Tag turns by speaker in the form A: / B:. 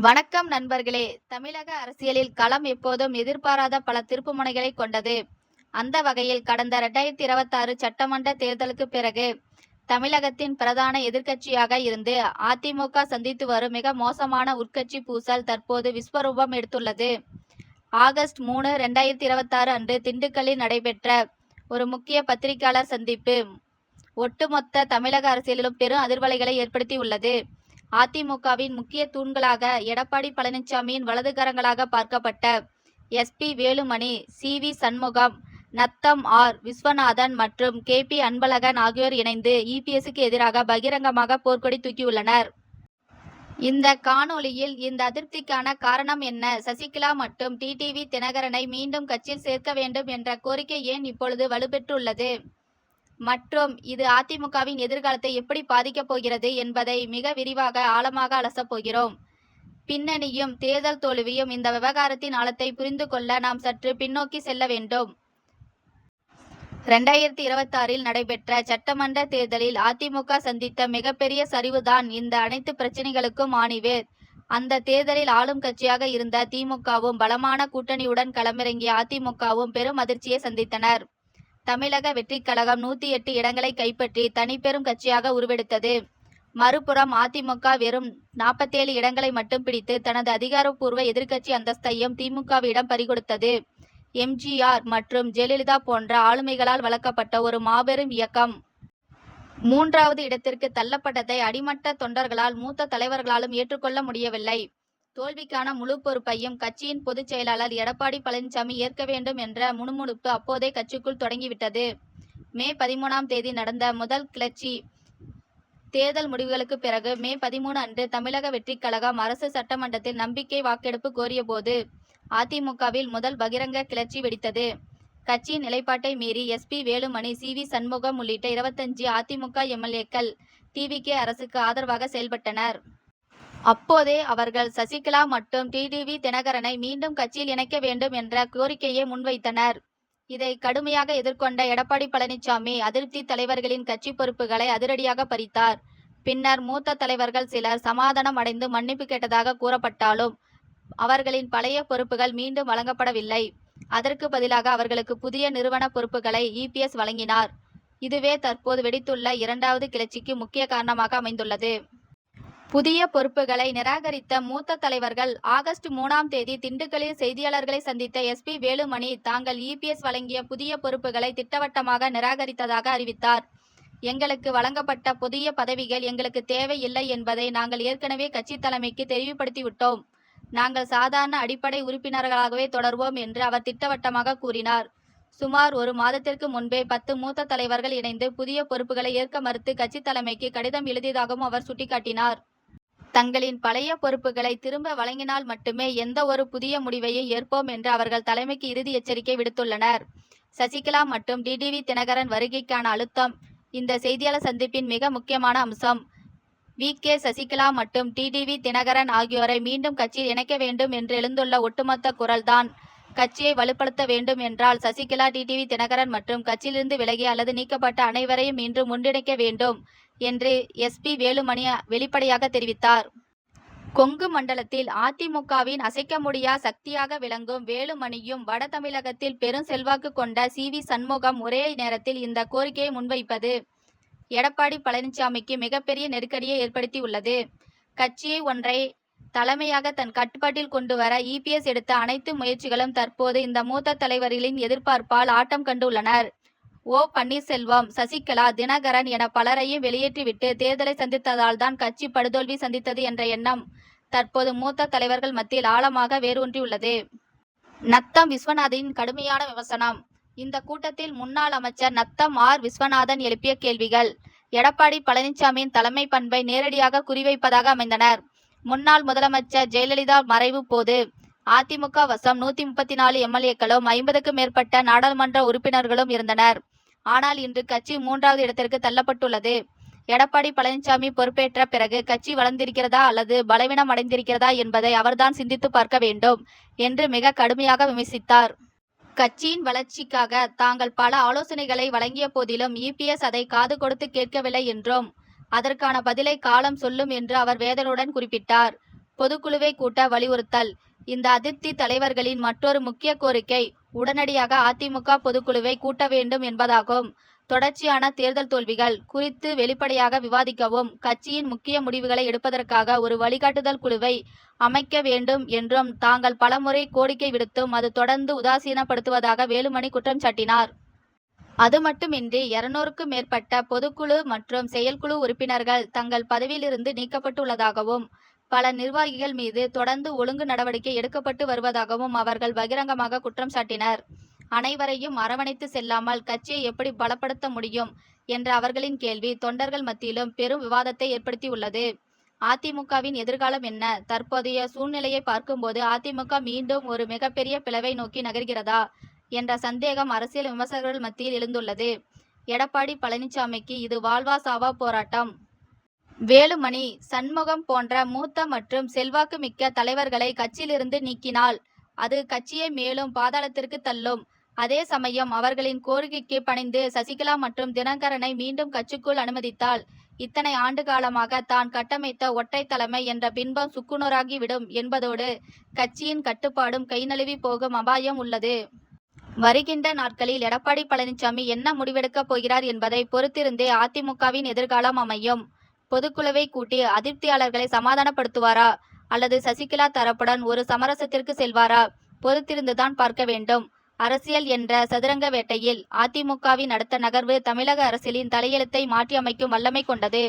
A: வணக்கம் நண்பர்களே. தமிழக அரசியலில் களம் எப்போதும் எதிர்பாராத பல திருப்புமுனைகளை கொண்டது. அந்த வகையில் கடந்த 2026 சட்டமன்ற தேர்தலுக்கு பிறகு தமிழகத்தின் பிரதான எதிர்க்கட்சியாக இருந்து அதிமுக சந்தித்து வரும் மிக மோசமான உட்கட்சி பூசல் தற்போது விஸ்வரூபம் எடுத்துள்ளது. ஆகஸ்ட் 3, 2026 அன்று திண்டுக்கல்லில் நடைபெற்ற ஒரு முக்கிய பத்திரிகையாளர் சந்திப்பு ஒட்டுமொத்த தமிழக அரசியலிலும் பெரும் அதிர்வலைகளை ஏற்படுத்தியுள்ளது. அதிமுகவின் முக்கிய தூண்களாக எடப்பாடி பழனிசாமியின் வலதுகரங்களாக பார்க்கப்பட்ட S P. Velumani, C V. Shanmugam, Natham R. Viswanathan மற்றும் கே.பி. அன்பழகன் ஆகியோர் இணைந்து இபிஎஸ்க்கு எதிராக பகிரங்கமாக போர்க்கொடி தூக்கியுள்ளனர். இந்த காணொளியில் இந்த அதிருப்திக்கான காரணம் என்ன? சசிகலா மற்றும் டிடிவி தினகரனை மீண்டும் கட்சியில் சேர்க்க வேண்டும் என்ற கோரிக்கை ஏன் இப்பொழுது வலுப்பெற்றுள்ளது? மற்றும் இது அதிமுகவின் எதிர்காலத்தை எப்படி பாதிக்கப் போகிறது என்பதை மிக விரிவாக ஆழமாக அலசப் போகிறோம். பின்னணியும் தேர்தல் தோல்வியும் இந்த விவகாரத்தின் ஆழத்தை புரிந்து கொள்ள நாம் சற்று பின்னோக்கி செல்ல வேண்டும். 2026 நடைபெற்ற சட்டமன்ற தேர்தலில் அதிமுக சந்தித்த மிகப்பெரிய சரிவுதான் இந்த அனைத்து பிரச்சனைகளுக்கும் ஆணிவேர். அந்த தேர்தலில் ஆளும் கட்சியாக இருந்த திமுகவும் பலமான கூட்டணியுடன் களமிறங்கிய அதிமுகவும் பெரும் அதிர்ச்சியை சந்தித்தனர். தமிழக வெற்றிக் கழகம் 108 இடங்களை கைப்பற்றி தனிப்பெரும் கட்சியாக உருவெடுத்தது. மறுபுறம் அதிமுக வெறும் 47 இடங்களை மட்டும் பிடித்து தனது அதிகாரப்பூர்வ எதிர்க்கட்சி அந்தஸ்தையும் திமுகவிடம் பறிகொடுத்தது. எம்.ஜி.ஆர். மற்றும் ஜெயலலிதா போன்ற ஆளுமைகளால் வளர்க்கப்பட்ட ஒரு மாபெரும் இயக்கம் 3வது இடத்திற்கு தள்ளப்பட்டதை அடிமட்ட தொண்டர்களால் மூத்த தலைவர்களாலும் ஏற்றுக்கொள்ள முடியவில்லை. தோல்விக்கான முழு பொறுப்பையும் கட்சியின் பொதுச் செயலாளர் எடப்பாடி பழனிசாமி ஏற்க வேண்டும் என்ற முணுமுணுப்பு அப்போதே கட்சிக்குள் தொடங்கிவிட்டது. மே 13ஆம் தேதி நடந்த முதல் கிளர்ச்சி தேர்தல் முடிவுகளுக்கு பிறகு மே 13 அன்று தமிழக வெற்றிக் கழகம் அரசு சட்டமன்றத்தில் நம்பிக்கை வாக்கெடுப்பு கோரியபோது அதிமுகவில் முதல் பகிரங்க கிளர்ச்சி வெடித்தது. கட்சியின் நிலைப்பாட்டை மீறி எஸ்.பி. வேலுமணி, சி.வி. சண்முகம் உள்ளிட்ட 25 அதிமுக எம்.எல்.ஏக்கள் டி.வி.கே. அரசுக்கு ஆதரவாக செயல்பட்டனர். அப்போதே அவர்கள் சசிகலா மற்றும் டிடிவி தினகரனை மீண்டும் கட்சியில் இணைக்க வேண்டும் என்ற கோரிக்கையை முன்வைத்தனர். இதை கடுமையாக எதிர்கொண்ட எடப்பாடி பழனிசாமி அதிருப்தி தலைவர்களின் கட்சி பொறுப்புகளை அதிரடியாக பறித்தார். பின்னர் மூத்த தலைவர்கள் சிலர் சமாதானம் அடைந்து மன்னிப்பு கேட்டதாக கூறப்பட்டாலும் அவர்களின் பழைய பொறுப்புகள் மீண்டும் வழங்கப்படவில்லை. அதற்கு பதிலாக அவர்களுக்கு புதிய நிறுவன பொறுப்புகளை இபிஎஸ் வழங்கினார். இதுவே தற்போது வெடித்துள்ள 2வது கிளர்ச்சிக்கு முக்கிய காரணமாக அமைந்துள்ளது. புதிய பொறுப்புகளை நிராகரித்த மூத்த தலைவர்கள் ஆகஸ்ட் 3ஆம் தேதி திண்டுக்கல்லில் செய்தியாளர்களை சந்தித்த எஸ்.பி. வேலுமணி தாங்கள் இபிஎஸ் வழங்கிய புதிய பொறுப்புகளை திட்டவட்டமாக நிராகரித்ததாக அறிவித்தார். எங்களுக்கு வழங்கப்பட்ட புதிய பதவிகள் எங்களுக்கு தேவை இல்லை என்பதை நாங்கள் ஏற்கனவே கட்சி தலைமைக்கு தெரிவுபடுத்திவிட்டோம். நாங்கள் சாதாரண அடிப்படை உறுப்பினர்களாகவே தொடர்வோம் என்று அவர் திட்டவட்டமாக கூறினார். சுமார் ஒரு மாதத்திற்கு முன்பே 10 மூத்த தலைவர்கள் இணைந்து புதிய பொறுப்புகளை ஏற்க மறுத்து கட்சி தலைமைக்கு கடிதம் எழுதியதாகவும் அவர் சுட்டிக்காட்டினார். தங்களின் பழைய பொறுப்புகளை திரும்ப வழங்கினால் மட்டுமே எந்த ஒரு புதிய முடிவையும் ஏற்போம் என்று அவர்கள் தலைமைக்கு இறுதி எச்சரிக்கை விடுத்துள்ளனர். சசிகலா மற்றும் டிடிவி தினகரன் வருகைக்கான அழுத்தம் இந்த செய்தியாளர் சந்திப்பின் மிக முக்கியமான அம்சம். வி.கே. சசிகலா மற்றும் டிடிவி தினகரன் ஆகியோரை மீண்டும் கட்சியில் இணைக்க வேண்டும் என்று எழுந்துள்ள ஒட்டுமொத்த குரல்தான். கட்சியை வலுப்படுத்த வேண்டும் என்றால் சசிகலா, டிடிவி தினகரன் மற்றும் கட்சியிலிருந்து விலகி அல்லது நீக்கப்பட்ட அனைவரையும் மீண்டும் ஒன்றிணைக்க வேண்டும் என்று எஸ்.பி. வேலுமணி வெளிப்படையாக தெரிவித்தார். கொங்கு மண்டலத்தில் அதிமுகவின் அசைக்க முடியா சக்தியாக விளங்கும் வேலுமணியும் வட தமிழகத்தில் பெரும் செல்வாக்கு கொண்ட சி.வி. சண்முகம் ஒரே நேரத்தில் இந்த கோரிக்கையை முன்வைப்பது எடப்பாடி பழனிசாமிக்கு மிகப்பெரிய நெருக்கடியை ஏற்படுத்தியுள்ளது. கட்சியை ஒன்றை தலைமையாக தன் கட்டுப்பாட்டில் கொண்டு வர இபிஎஸ் எடுத்த அனைத்து முயற்சிகளும் தற்போது இந்த மூத்த தலைவர்களின் எதிர்பார்ப்பால் ஆட்டம் கண்டுள்ளனர். ஓ. பன்னீர்செல்வம், சசிகலா, தினகரன் என பலரையும் வெளியேற்றிவிட்டு தேர்தலை சந்தித்ததால் தான் கட்சி படுதோல்வி சந்தித்தது என்ற எண்ணம் தற்போது மூத்த தலைவர்கள் மத்தியில் ஆழமாக வேரூன்றியுள்ளது. நத்தம் விஸ்வநாதனின் கடுமையான விமர்சனம். இந்த கூட்டத்தில் முன்னாள் அமைச்சர் நத்தம் ஆர். விஸ்வநாதன் எழுப்பிய கேள்விகள் எடப்பாடி பழனிசாமியின் தலைமை பண்பை நேரடியாக குறிவைப்பதாக அமைந்தனர். முன்னாள் முதலமைச்சர் ஜெயலலிதா மறைவு போது அதிமுக வசம் 134 எம்.எல்.ஏக்களும் 50க்கும் மேற்பட்ட நாடாளுமன்ற உறுப்பினர்களும் இருந்தனர். ஆனால் இன்று கட்சி 3வது இடத்திற்கு தள்ளப்பட்டுள்ளது. எடப்பாடி பழனிசாமி பொறுப்பேற்ற பிறகு கட்சி வளர்ந்திருக்கிறதா அல்லது பலவீனம் அடைந்திருக்கிறதா என்பதை அவர்தான் சிந்தித்து பார்க்க வேண்டும் என்று மிக கடுமையாக விமர்சித்தார். கட்சியின் வளர்ச்சிக்காக தாங்கள் பல ஆலோசனைகளை வழங்கிய போதிலும் இபிஎஸ் அதை காது கொடுத்து கேட்கவில்லை என்றும் அதற்கான பதிலை காலம் சொல்லும் என்று அவர் வேதனையுடன் குறிப்பிட்டார். பொதுக்குழுவை கூட்ட வலியுறுத்தல். இந்த அதிருப்தி தலைவர்களின் மற்றொரு முக்கிய கோரிக்கை உடனடியாக அதிமுக பொதுக்குழுவை கூட்ட வேண்டும் என்பதாகும். தொடர்ச்சியான தேர்தல் தோல்விகள் குறித்து வெளிப்படையாக விவாதிக்கவும் கட்சியின் முக்கிய முடிவுகளை எடுப்பதற்காக ஒரு வழிகாட்டுதல் குழுவை அமைக்க வேண்டும் என்றும் தாங்கள் பலமுறை கோரிக்கை விடுத்தும் அது தொடர்ந்து உதாசீனப்படுத்துவதாக வேலுமணி குற்றம் சாட்டினார். அது மட்டுமின்றி 200க்கும் மேற்பட்ட பொதுக்குழு மற்றும் செயற்குழு உறுப்பினர்கள் தங்கள் பதவியிலிருந்து நீக்கப்பட்டுள்ளதாகவும் பல நிர்வாகிகள் மீது தொடர்ந்து ஒழுங்கு நடவடிக்கை எடுக்கப்பட்டு வருவதாகவும் அவர்கள் பகிரங்கமாக குற்றம் சாட்டினர். அனைவரையும் அரவணைத்து செல்லாமல் கட்சியை எப்படி பலப்படுத்த முடியும் என்ற அவர்களின் கேள்வி தொண்டர்கள் மத்தியிலும் பெரும் விவாதத்தை ஏற்படுத்தியுள்ளது. அதிமுகவின் எதிர்காலம் என்ன? தற்போதைய சூழ்நிலையை பார்க்கும்போது அதிமுக மீண்டும் ஒரு மிகப்பெரிய பிளவை நோக்கி நகர்கிறதா என்ற சந்தேகம் அரசியல் விமர்சகர்கள் மத்தியில் எழுந்துள்ளது. எடப்பாடி பழனிசாமிக்கு இது வாழ்வா சாவா போராட்டம். வேலுமணி, சண்முகம் போன்ற மூத்த மற்றும் செல்வாக்கு மிக்க தலைவர்களை கட்சியிலிருந்து நீக்கினால் அது கட்சியை மேலும் பாதாளத்திற்கு தள்ளும். அதே சமயம் அவர்களின் கோரிக்கைக்கு பணிந்து சசிகலா மற்றும் தினகரனை மீண்டும் கட்சிக்குள் அனுமதித்தால் இத்தனை ஆண்டு காலமாக தான் கட்டமைத்த ஒற்றை தலைமை என்ற பின்பம் சுக்குநூறாகிவிடும் என்பதோடு கட்சியின் கட்டுப்பாடும் கை நழுவி போகும் அபாயம் உள்ளது. வருகின்ற நாட்களில் எடப்பாடி பழனிசாமி என்ன முடிவெடுக்கப் போகிறார் என்பதை பொறுத்திருந்தே அதிமுகவின் எதிர்காலம் அமையும். பொதுக்குழுவை கூட்டி அதிருப்தியாளர்களை சமாதானப்படுத்துவாரா அல்லது சசிகலா தரப்புடன் ஒரு சமரசத்திற்கு செல்வாரா? பொறுத்திருந்துதான் பார்க்க வேண்டும். அரசியல் என்ற சதுரங்க வேட்டையில் அதிமுகவின் அடுத்த நகர்வு தமிழக அரசியலின் தலையெழுத்தை மாற்றி அமைக்கும் வல்லமை கொண்டது.